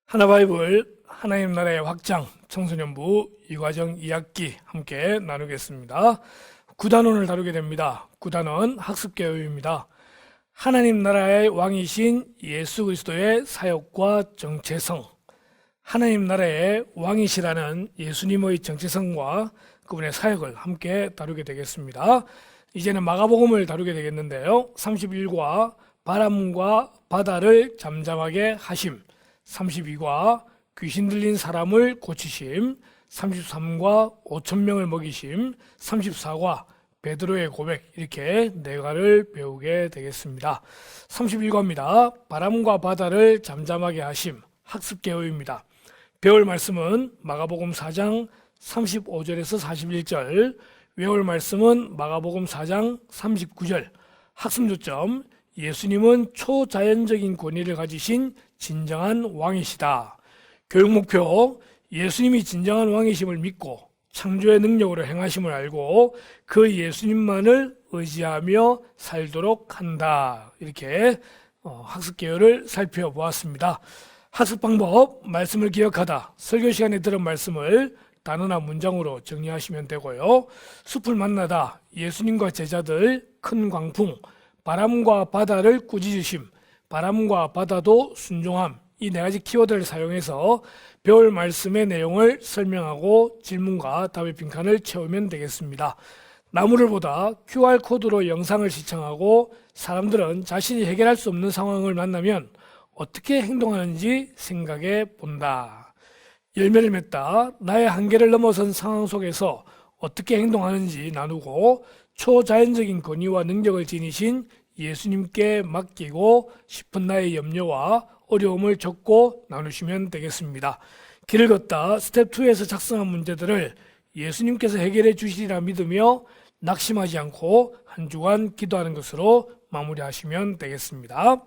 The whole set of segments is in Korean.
하나바이블 하나님 나라의 확장 청소년부 이과정 2학기 함께 나누겠습니다. 9단원을 다루게 됩니다. 9단원 학습개요입니다. 하나님 나라의 왕이신 예수 그리스도의 사역과 정체성, 하나님 나라의 왕이시라는 예수님의 정체성과 그분의 사역을 함께 다루게 되겠습니다. 이제는 마가복음을 다루게 되겠는데요. 31과 바람과 바다를 잠잠하게 하심, 32과 귀신 들린 사람을 고치심, 33과 5,000명을 먹이심, 34과 베드로의 고백, 이렇게 네 과를 배우게 되겠습니다. 31과입니다. 바람과 바다를 잠잠하게 하심, 학습개요입니다. 배울 말씀은 마가복음 4장 35절에서 41절, 외울 말씀은 마가복음 4장 39절, 학습 요점, 예수님은 초자연적인 권위를 가지신 진정한 왕이시다. 교육 목표, 예수님이 진정한 왕이심을 믿고 창조의 능력으로 행하심을 알고 그 예수님만을 의지하며 살도록 한다. 이렇게 학습 개요를 살펴보았습니다. 학습 방법, 말씀을 기억하다. 설교 시간에 들은 말씀을 단어나 문장으로 정리하시면 되고요. 숲을 만나다, 예수님과 제자들, 큰 광풍, 바람과 바다를 꾸짖으심, 바람과 바다도 순종함, 이 네 가지 키워드를 사용해서 배울 말씀의 내용을 설명하고 질문과 답의 빈칸을 채우면 되겠습니다. 나무를 보다 QR코드로 영상을 시청하고 사람들은 자신이 해결할 수 없는 상황을 만나면 어떻게 행동하는지 생각해 본다. 열매를 맺다, 나의 한계를 넘어선 상황 속에서 어떻게 행동하는지 나누고 초자연적인 권위와 능력을 지니신 예수님께 맡기고 싶은 나의 염려와 어려움을 적고 나누시면 되겠습니다. 길을 걷다, 스텝 2에서 작성한 문제들을 예수님께서 해결해 주시리라 믿으며 낙심하지 않고 한 주간 기도하는 것으로 마무리하시면 되겠습니다.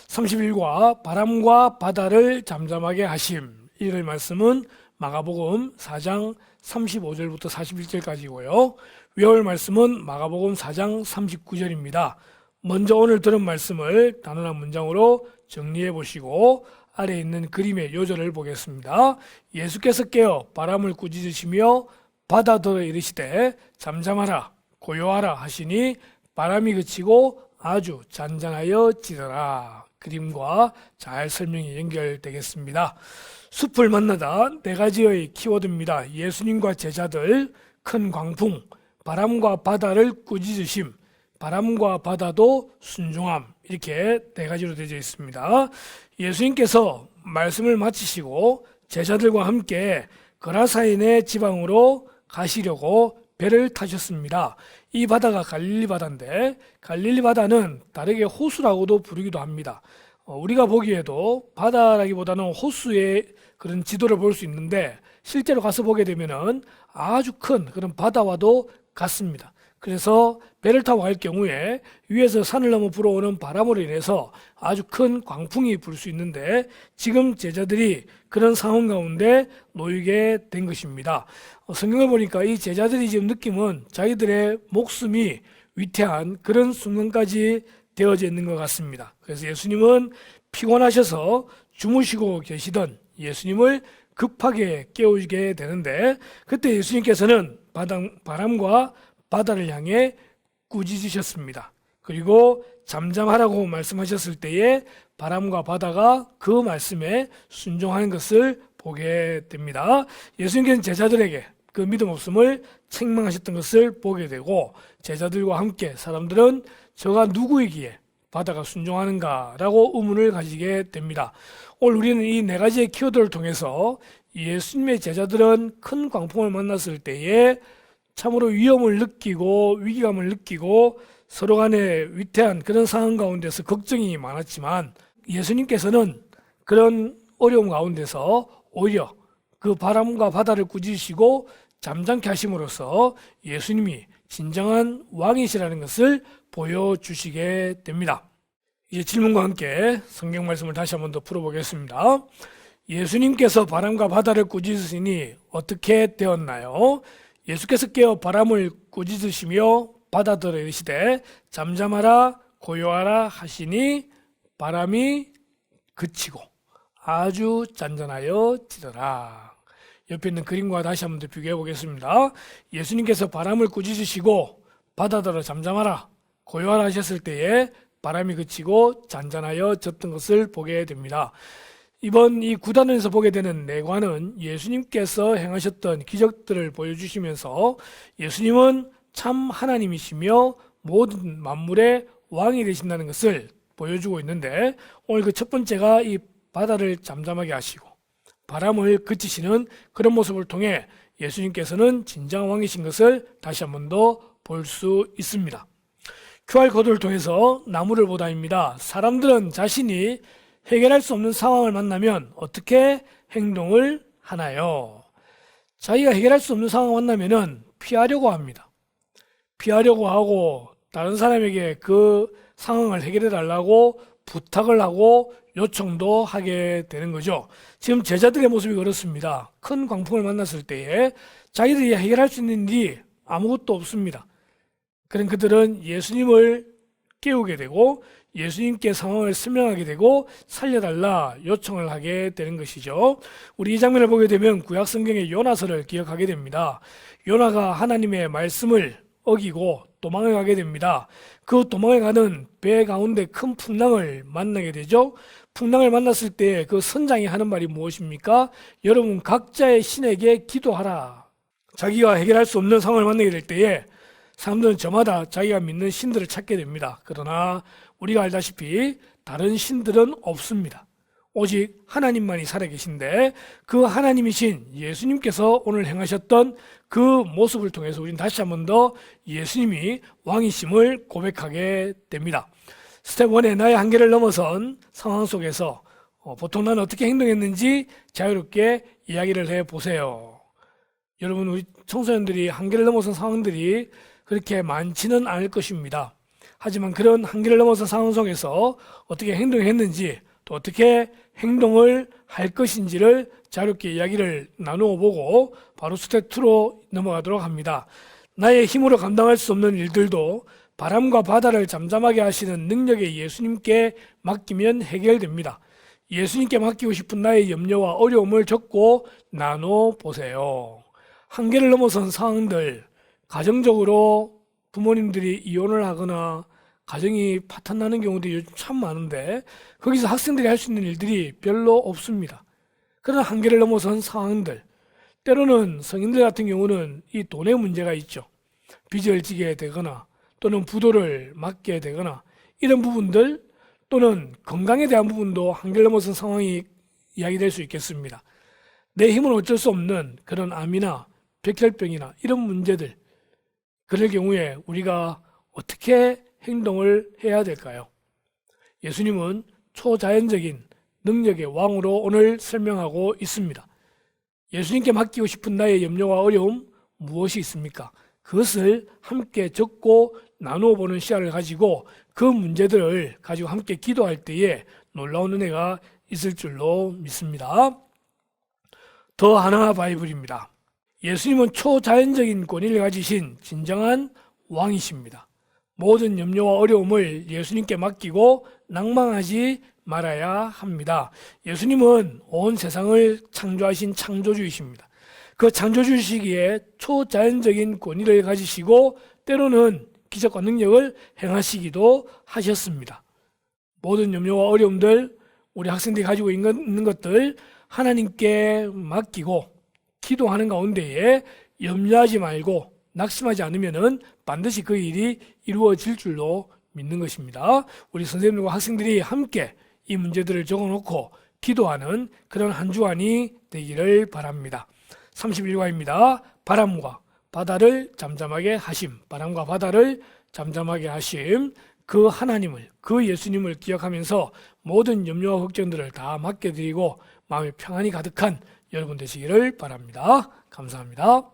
31과 바람과 바다를 잠잠하게 하심, 읽을 말씀은 마가복음 4장 35절부터 41절까지고요. 외울 말씀은 마가복음 4장 39절입니다. 먼저 오늘 들은 말씀을 단어나 문장으로 정리해 보시고 아래에 있는 그림의 요절을 보겠습니다. 예수께서 깨어 바람을 꾸짖으시며 바다더러 이르시되 잠잠하라 고요하라 하시니 바람이 그치고 아주 잔잔하여 지더라. 그림과 잘 설명이 연결되겠습니다. 숲을 만나다, 네 가지의 키워드입니다. 예수님과 제자들, 큰 광풍, 바람과 바다를 꾸짖으심, 바람과 바다도 순종함, 이렇게 네 가지로 되어 있습니다. 예수님께서 말씀을 마치시고 제자들과 함께 거라사인의 지방으로 가시려고 배를 타셨습니다. 이 바다가 갈릴리 바다인데 갈릴리 바다는 다르게 호수라고도 부르기도 합니다. 우리가 보기에도 바다라기보다는 호수의 그런 지도를 볼 수 있는데 실제로 가서 보게 되면은 아주 큰 그런 바다와도 같습니다. 그래서 배를 타고 갈 경우에 위에서 산을 넘어 불어오는 바람으로 인해서 아주 큰 광풍이 불 수 있는데 지금 제자들이 그런 상황 가운데 놓이게 된 것입니다. 성경을 보니까 이 제자들이 지금 느낌은 자기들의 목숨이 위태한 그런 순간까지 되어져 있는 것 같습니다. 그래서 예수님은 피곤하셔서 주무시고 계시던 예수님을 급하게 깨우게 되는데 그때 예수님께서는 바람과 바다를 향해 꾸짖으셨습니다. 그리고 잠잠하라고 말씀하셨을 때에 바람과 바다가 그 말씀에 순종하는 것을 보게 됩니다. 예수님께서는 제자들에게 그 믿음 없음을 책망하셨던 것을 보게 되고 제자들과 함께 사람들은 저가 누구이기에 바다가 순종하는가라고 의문을 가지게 됩니다. 오늘 우리는 이 네 가지의 키워드를 통해서 예수님의 제자들은 큰 광풍을 만났을 때에 참으로 위험을 느끼고 위기감을 느끼고 서로 간에 위태한 그런 상황 가운데서 걱정이 많았지만 예수님께서는 그런 어려움 가운데서 오히려 그 바람과 바다를 꾸짖으시고 잠잠케 하심으로써 예수님이 진정한 왕이시라는 것을 보여주시게 됩니다. 이제 질문과 함께 성경 말씀을 다시 한번 더 풀어보겠습니다. 예수님께서 바람과 바다를 꾸짖으시니 어떻게 되었나요? 예수께서 깨어 바람을 꾸짖으시며 바다더러 이르시되 잠잠하라 고요하라 하시니 바람이 그치고 아주 잔잔하여 지더라. 옆에 있는 그림과 다시 한번 더 비교해 보겠습니다. 예수님께서 바람을 꾸짖으시고 바다들아 잠잠하라, 고요하라 하셨을 때에 바람이 그치고 잔잔하여 졌던 것을 보게 됩니다. 이번 이 구단에서 보게 되는 내관은 예수님께서 행하셨던 기적들을 보여주시면서 예수님은 참 하나님이시며 모든 만물의 왕이 되신다는 것을 보여주고 있는데, 오늘 그 첫 번째가 이 바다를 잠잠하게 하시고 바람을 그치시는 그런 모습을 통해 예수님께서는 진정한 왕이신 것을 다시 한 번 더 볼 수 있습니다. QR코드를 통해서 나무를 보다입니다. 사람들은 자신이 해결할 수 없는 상황을 만나면 어떻게 행동을 하나요? 자기가 해결할 수 없는 상황을 만나면 피하려고 합니다. 피하려고 하고 다른 사람에게 그 상황을 해결해 달라고 부탁을 하고 요청도 하게 되는 거죠. 지금 제자들의 모습이 그렇습니다. 큰 광풍을 만났을 때에 자기들이 해결할 수 있는 일이 아무것도 없습니다. 그런 그들은 예수님을 깨우게 되고 예수님께 상황을 설명하게 되고 살려달라 요청을 하게 되는 것이죠. 우리 이 장면을 보게 되면 구약 성경의 요나서를 기억하게 됩니다. 요나가 하나님의 말씀을 어기고 도망을 가게 됩니다. 그 도망을 가는 배 가운데 큰 풍랑을 만나게 되죠. 풍랑을 만났을 때 그 선장이 하는 말이 무엇입니까? 여러분 각자의 신에게 기도하라. 자기가 해결할 수 없는 상황을 만나게 될 때에 사람들은 저마다 자기가 믿는 신들을 찾게 됩니다. 그러나 우리가 알다시피 다른 신들은 없습니다. 오직 하나님만이 살아계신데 그 하나님이신 예수님께서 오늘 행하셨던 그 모습을 통해서 우리는 다시 한 번 더 예수님이 왕이심을 고백하게 됩니다. 스텝 1의 나의 한계를 넘어선 상황 속에서 보통 나는 어떻게 행동했는지 자유롭게 이야기를 해보세요. 여러분, 우리 청소년들이 한계를 넘어선 상황들이 그렇게 많지는 않을 것입니다. 하지만 그런 한계를 넘어선 상황 속에서 어떻게 행동했는지 또 어떻게 행동을 할 것인지를 자유롭게 이야기를 나누어 보고 바로 스텝 2로 넘어가도록 합니다. 나의 힘으로 감당할 수 없는 일들도 바람과 바다를 잠잠하게 하시는 능력의 예수님께 맡기면 해결됩니다. 예수님께 맡기고 싶은 나의 염려와 어려움을 적고 나눠 보세요. 한계를 넘어선 상황들, 가정적으로 부모님들이 이혼을 하거나 가정이 파탄나는 경우도 요즘 참 많은데 거기서 학생들이 할 수 있는 일들이 별로 없습니다. 그런 한계를 넘어선 상황들, 때로는 성인들 같은 경우는 이 돈의 문제가 있죠. 빚을 지게 되거나 또는 부도를 맞게 되거나 이런 부분들, 또는 건강에 대한 부분도 한계를 넘어선 상황이 이야기될 수 있겠습니다. 내 힘은 어쩔 수 없는 그런 암이나 백혈병이나 이런 문제들, 그럴 경우에 우리가 어떻게 행동을 해야 될까요? 예수님은 초자연적인 능력의 왕으로 오늘 설명하고 있습니다. 예수님께 맡기고 싶은 나의 염려와 어려움 무엇이 있습니까? 그것을 함께 적고 나누어 보는 시야를 가지고 그 문제들을 가지고 함께 기도할 때에 놀라운 은혜가 있을 줄로 믿습니다. 더 하나 바이블입니다. 예수님은 초자연적인 권위를 가지신 진정한 왕이십니다. 모든 염려와 어려움을 예수님께 맡기고 낭망하지 말아야 합니다. 예수님은 온 세상을 창조하신 창조주이십니다. 그 창조주시기에 초자연적인 권위를 가지시고 때로는 기적과 능력을 행하시기도 하셨습니다. 모든 염려와 어려움들, 우리 학생들이 가지고 있는 것들 하나님께 맡기고 기도하는 가운데에 염려하지 말고 낙심하지 않으면은 반드시 그 일이 이루어질 줄로 믿는 것입니다. 우리 선생님들과 학생들이 함께 이 문제들을 적어놓고 기도하는 그런 한 주간이 되기를 바랍니다. 31과입니다. 바람과 바다를 잠잠하게 하심, 바람과 바다를 잠잠하게 하심, 그 하나님을, 그 예수님을 기억하면서 모든 염려와 걱정들을 다 맡겨드리고 마음에 평안이 가득한 여러분 되시기를 바랍니다. 감사합니다.